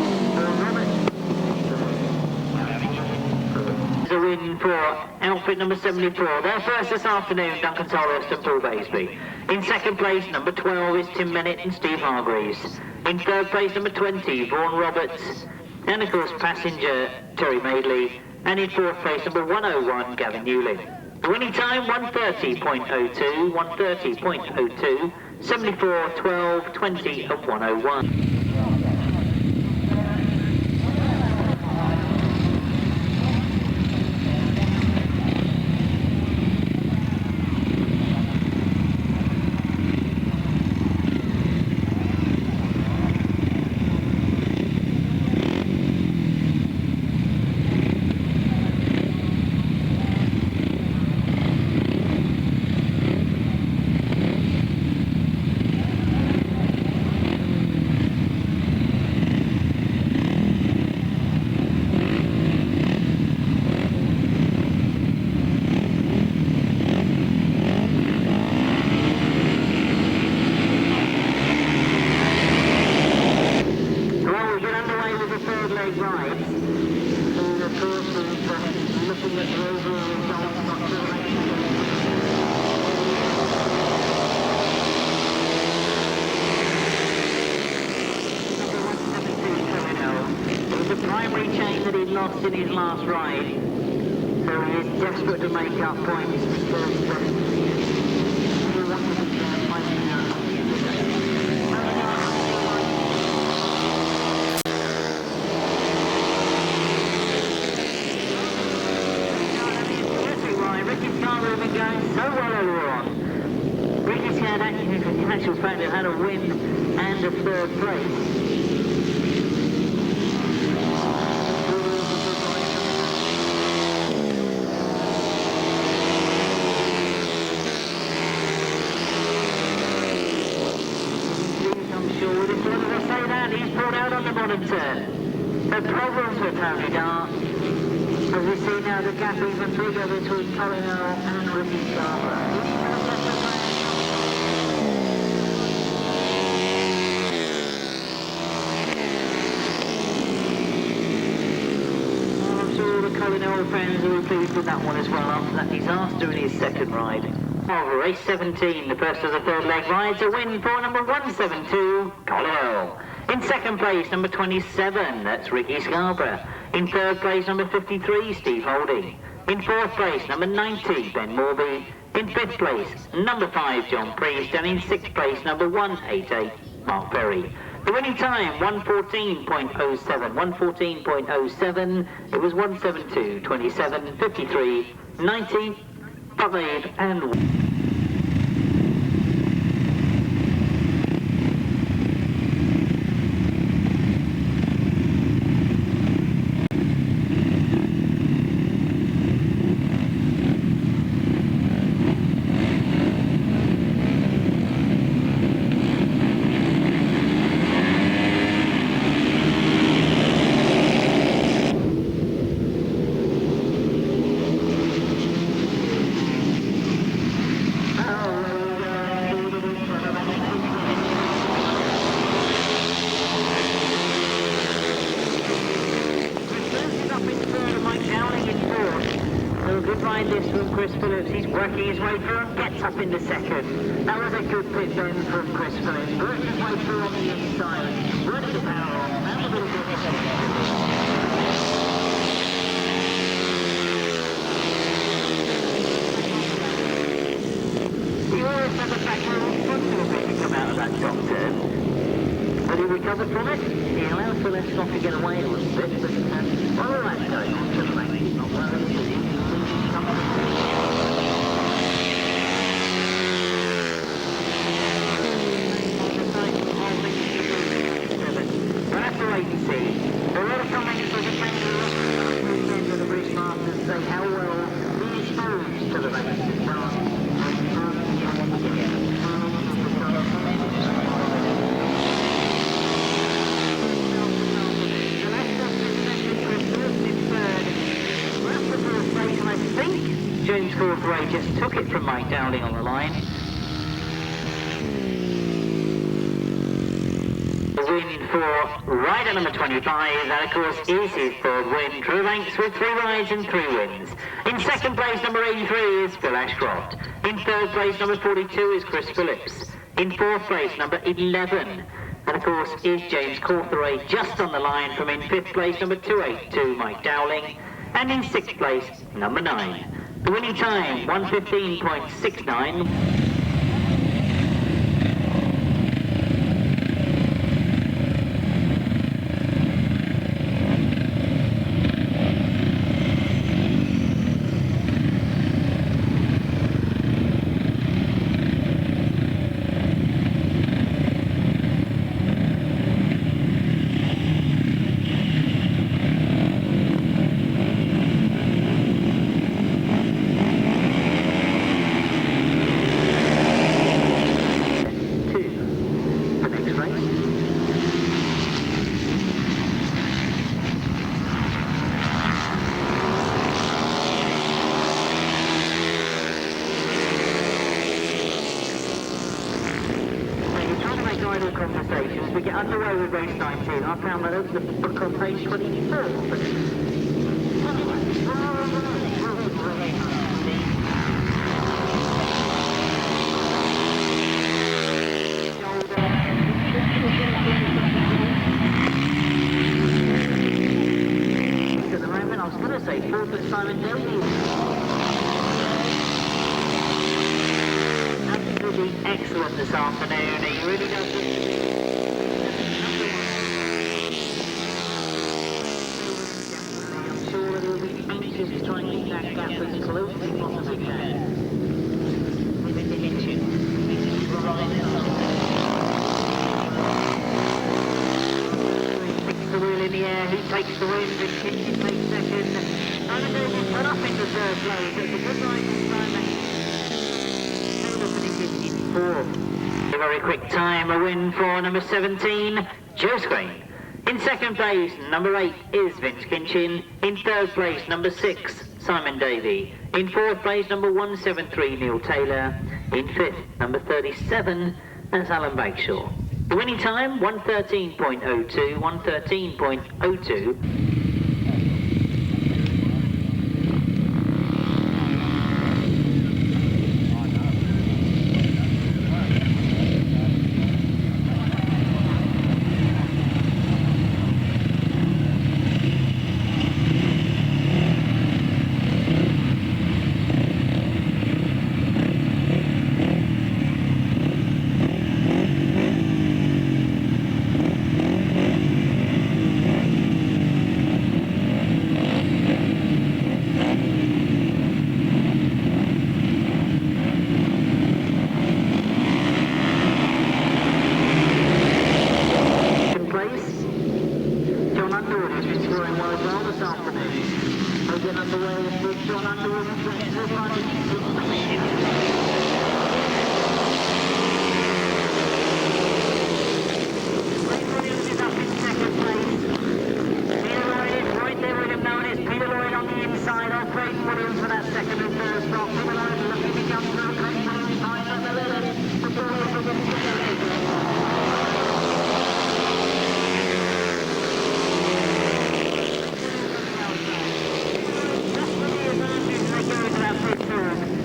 A win for outfit number 74. Their first this afternoon, Duncan Tolhurst and Paul Baisby. In second place, number 12 is Tim Bennett and Steve Hargreaves. In third place, number 20, Vaughan Roberts. And of course, passenger Terry Madeley. And in fourth place, number 101, Gavin Newlin. The winning time, 130.02, 130.02, 74, 12, 20 and 101. looking at the overall results, not too late. It was a primary chain that he'd lost in his last ride, so he is desperate to make up points because in actual fact it had a win and a third place. I'm sure with this one, as I say that, he's pulled out on the bottom turn. The problems with Tony Dart, as we see now the gap even bigger between Colin Earl and Ricky Scarborough. Colin Earl fans will be pleased with that one as well after that disaster in his second ride. Over race 17, the first of the third leg rides a win for number 172, Colin Earl. In second place, number 27, that's Ricky Scarborough. In third place, number 53, Steve Holding. In fourth place, number 90, Ben Morby. In fifth place, number 5, John Priest. And in sixth place, number 188, Mark Perry. The winning time, 1:14.07. 1:14.07. It was 1:72, 27, 53, 90, 5, and 1. Phillips, he's working his way through and gets up into second. That was a good pit then from Chris Phillips. Working his way through on the inside. Ready to power on. That was a little bit he always had the back wheel in front of him to come out of that top turn. But he recovered from it. He allowed Phillips not to get away a little bit. But all that's going on to the lane. He's not worried. Wait and see. There are a lot of comments for the end of the British Masters say how well he exposed to the race. I think James Corthray just took it from Mike Dowling on the line. Win for rider number 25, that of course is his third win. Trevor Banks with 3 rides and 3 wins. In second place, number 83 is Phil Ashcroft. In third place, number 42 is Chris Phillips. In fourth place, number 11, that of course is James Corthray, just on the line from in fifth place, number 282, Mike Dowling. And in sixth place, number 9. The winning time, 1:15.69. Conversations. We get underway with race 19. I found that open the book on page 24. But I was going to say fourth at Simon Davies. Absolutely excellent this afternoon. He really does I'm sure that he'll be anxious to try and keep that gap as close as he possibly can. The wheel in the air, he takes the win, and Kinchin takes second. Underwood put up into third place. It's a good ride this time. Finishes in fourth. A very quick time, a win for number 17, Joe Screen. In second place, number 8 is Vince Kinchin. In third place, number 6, Simon Davey. In fourth place, number 173, Neil Taylor. In fifth, number 37, that's Alan Bagshaw. The winning time, 1:13.02, 1:13.02. Jon Underwood has been scoring well this afternoon. We'll get underway with Jon Underwood and Clayton Williams is up in second place. Peter Lloyd is right there with him now, and it's Peter Lloyd on the inside of Clayton Williams for that second and third spot. Peter Lloyd looking to jump through Clayton Williams behind on the left. Before we begin to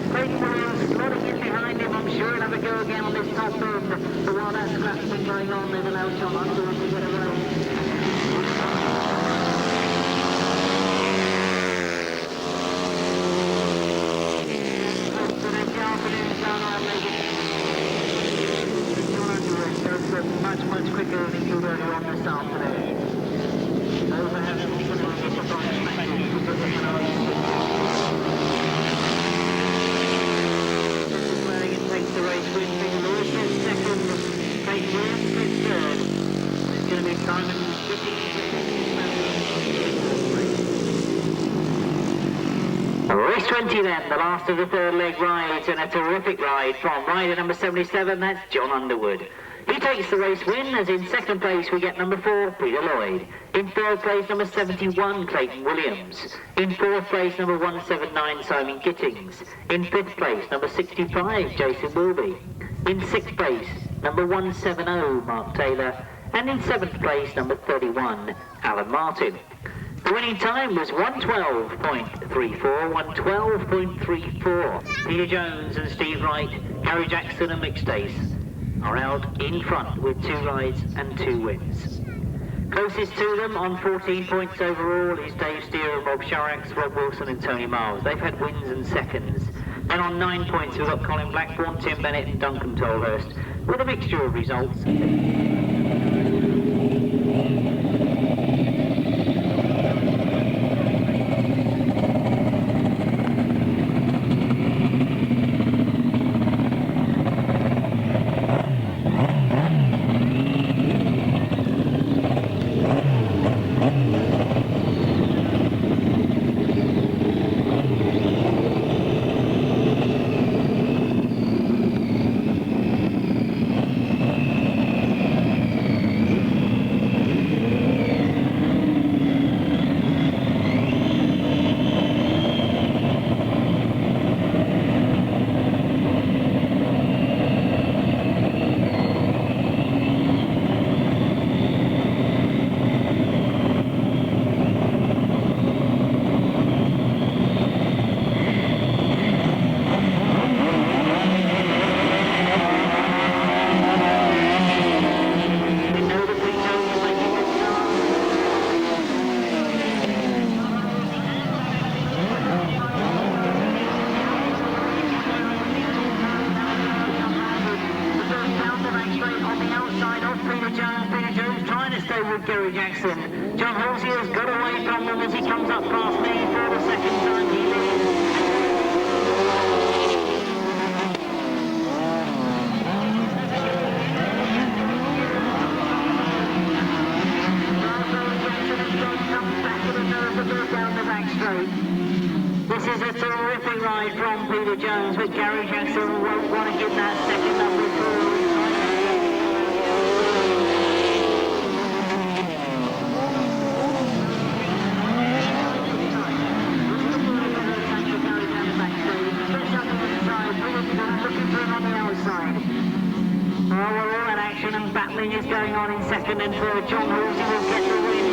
Clayton Williams slotting in behind him. I'm sure he'll have a go again on this top end. But while that scrat's been going on, they've allowed Jon Underwood to get away. Jon Underwood goes much quicker than he did earlier on this afternoon. Takes the race win. Lloyd gets second. Clayton Williams gets third. It's going to be Simon Race 20 then, the last of the third leg rides, and a terrific ride from rider number 77, that's Jon Underwood. He takes the race win, as in second place we get number 4, Peter Lloyd. In third place, number 71, Clayton Williams. In fourth place, number 179, Simon Gittings. In fifth place, number 65, Jason Wilby. In sixth place, number 170, Mark Taylor. And in seventh place, number 31, Alan Martin. The winning time was 1:12.34, 1:12.34. Peter Jones and Steve Wright, Harry Jackson and Mick Stace are out in front with 2 rides and 2 wins. Closest to them on 14 points overall is Dave Steer and Rob Sharax, Rob Wilson and Tony Miles. They've had wins and seconds. Then on 9 points we've got Colin Blackbourn, Tim Bennett and Duncan Tolhurst with a mixture of results. Gary Jackson. John Halsey has got away from them as he comes up past me for the second time. He leads. Down the back straight. This is a terrific ride from Peter Jones, but Gary Jackson won't want to give that second number through. Looking for him on the outside. Oh, well, all that action and battling is going on in second and third. John Halsey will get the win.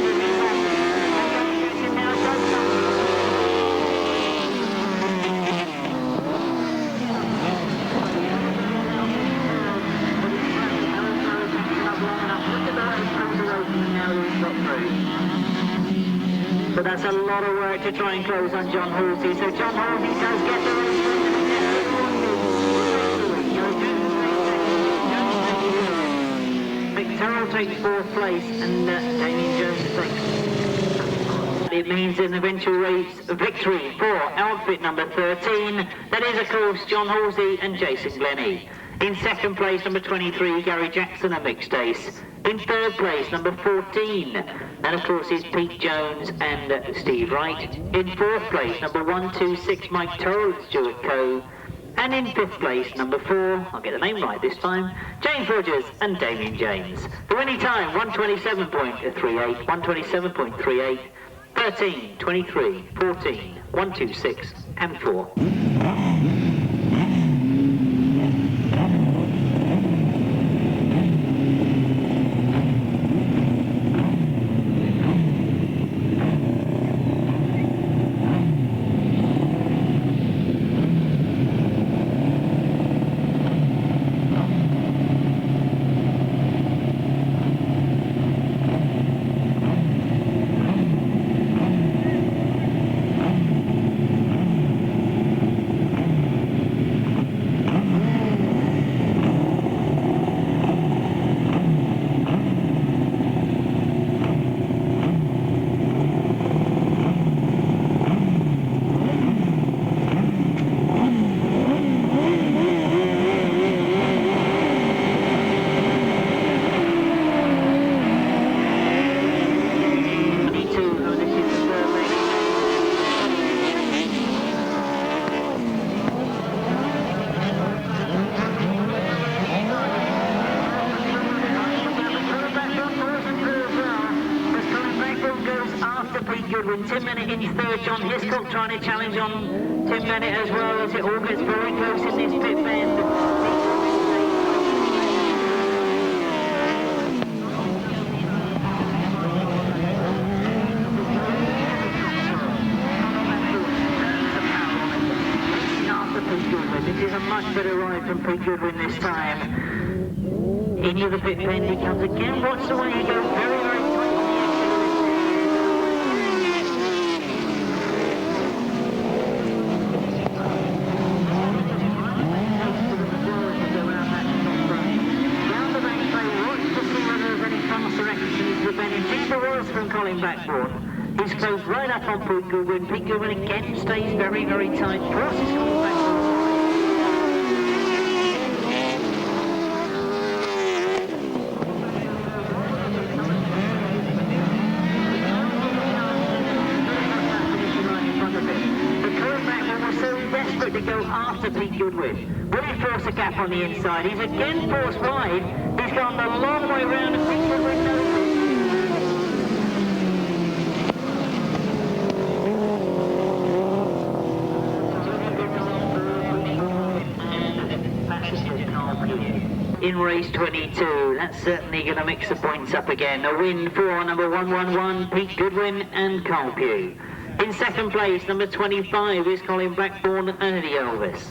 But that's a lot of work to try and close on John Halsey. So John Halsey does get the race. Victor takes fourth place and Damien Jones takes. It means an eventual race victory for outfit number 13. That is, of course, John Halsey and Jason Glennie. In second place, number 23, Gary Jackson, a mixed ace. In third place, number 14, that of course is Pete Jones and Steve Wright. In fourth place, number 126, Mike Turrell and Stuart Coe. And in fifth place, number 4, I'll get the name right this time, James Rogers and Damien James. The winning time, 127.38, 127.38, 13, 23, 14, 126 and 4. Tim Bennett in third, John Hiscock trying to challenge on Tim Bennett as well as it all gets very close in this pit bend. This is a much better ride from Pete Goodwin this time. Into the pit bend he comes again. Watch the way he goes very, very tight. From Colin Blackbourn. He's closed right up on Pete Goodwin. Pete Goodwin again stays very, very tight. Crosses Colin Blackbourn. But Colin Blackbourn was so desperate to go after Pete Goodwin. Will he force a gap on the inside? He's again forced wide. He's gone the long way round and Pete Goodwin knows it. In race 22, that's certainly going to mix the points up again. A win for number 111, Pete Goodwin and Carl Pugh. In second place, number 25 is Colin Blackbourn and Eddie Elvis.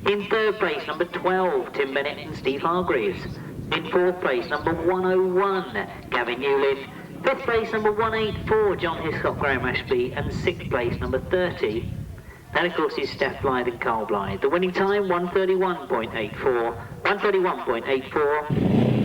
In third place, number 12, Tim Bennett and Steve Hargreaves. In fourth place, number 101, Gavin Newlin. Fifth place, number 184, John Hiscock, Graham Ashby. And sixth place, number 30. That, of course, is Steph Blythe and Carl Blythe. The winning time, 131.84. 131.84.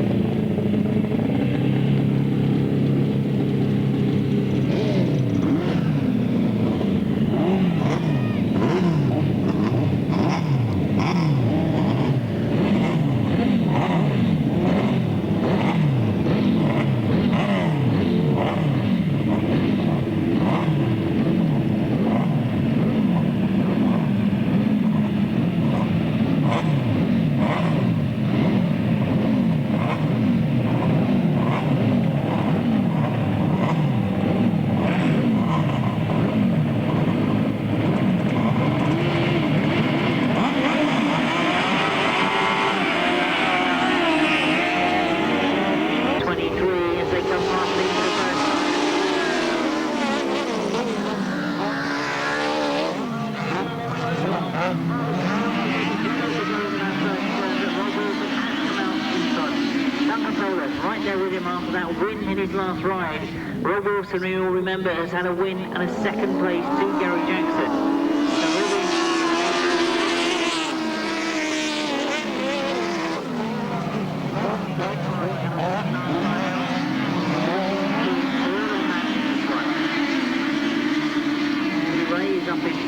in his last ride. Rob Wilson, who you'll remember, has had a win and a second place to Gary Jackson.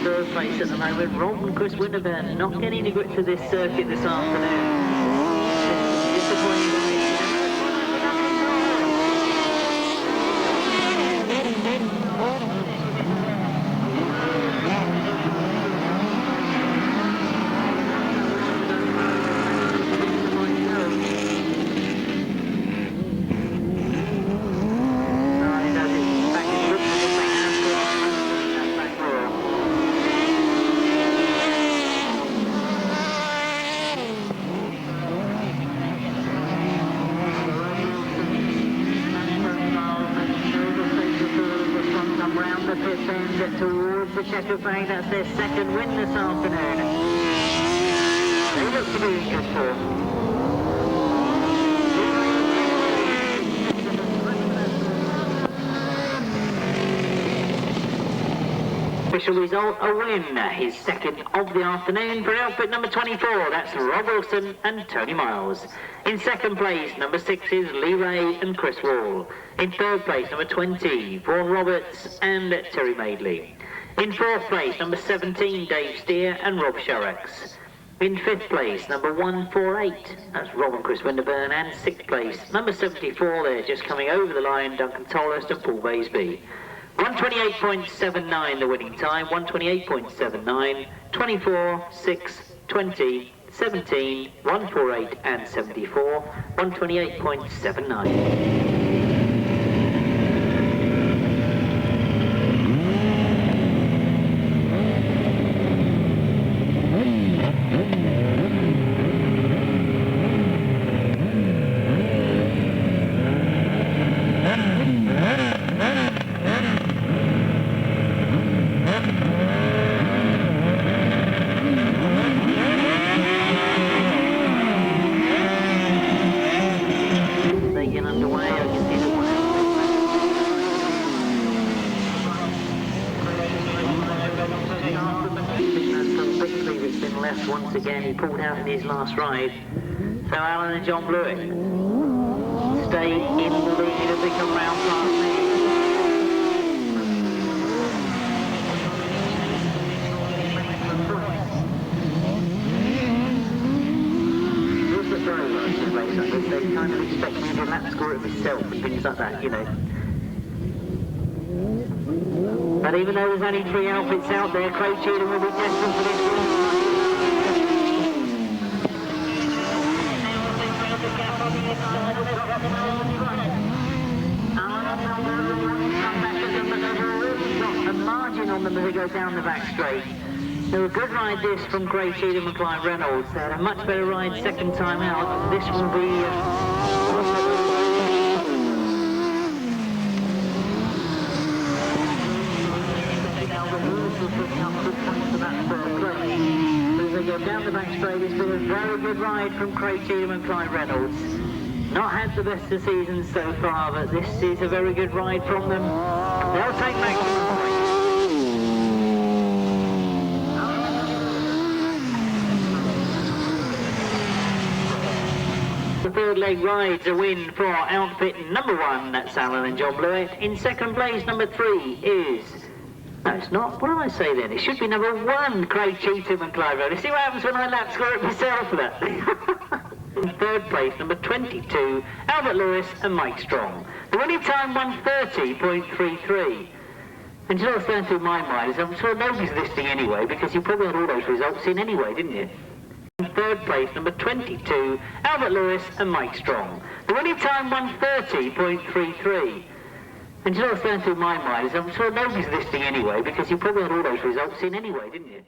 Third place at the moment. Rob and Chris Winterburn not getting to grips with this circuit this afternoon. Towards the checker flag, that's their second win this afternoon. They look to be in good form. Official result, a win. His second of the afternoon for outfit number 24. That's Rob Wilson and Tony Miles. In second place, number 6 is Lee Ray and Chris Wall. In third place, number 20, Vaughan Roberts and Terry Madeley. In fourth place, number 17, Dave Steer and Rob Sharrocks. In fifth place, number 148, that's Rob and Chris Winterburn. And sixth place, number 74 there, just coming over the line, Duncan Tolhurst and Paul Baisby. 128.79 the winning time, 128.79, 24, 6, 20, 17, 148 and 74, 128.79. Once again, he pulled out in his last ride. So Alan and John Blewitt stay in the lead as they come round past me. This is a very nice race. I think they kind of expect me to lap score it myself and things like that, you know. But even though there's only 3 outfits out there, Cheatham will be destined for this one. A margin on them as they go down the back straight. They were a good ride this from Cheatham and Clive Reynolds. They had a much better ride second time out. This will be as they go down the back straight, it's been a very good ride from Cheatham and Clive Reynolds. Not had the best of seasons so far, but this is a very good ride from them. They'll take maximum points. The third leg rides a win for outfit number 1, that's Alan and John Blewitt. In second place, number 3 is... No, it's not. What do I say then? It should be number 1, Cheatham and Clive Reynolds. See what happens when I lap score it myself for that. In third place, number 22, Albert Lewis and Mike Strong. The winning time, 130.33. And you know what's going through my mind is I'm sure nobody's listening anyway, because you probably had all those results in anyway, didn't you? In third place, number 22, Albert Lewis and Mike Strong. The winning time, 130.33. And you know what's going through my mind is I'm sure nobody's listening anyway, because you probably had all those results in anyway, didn't you?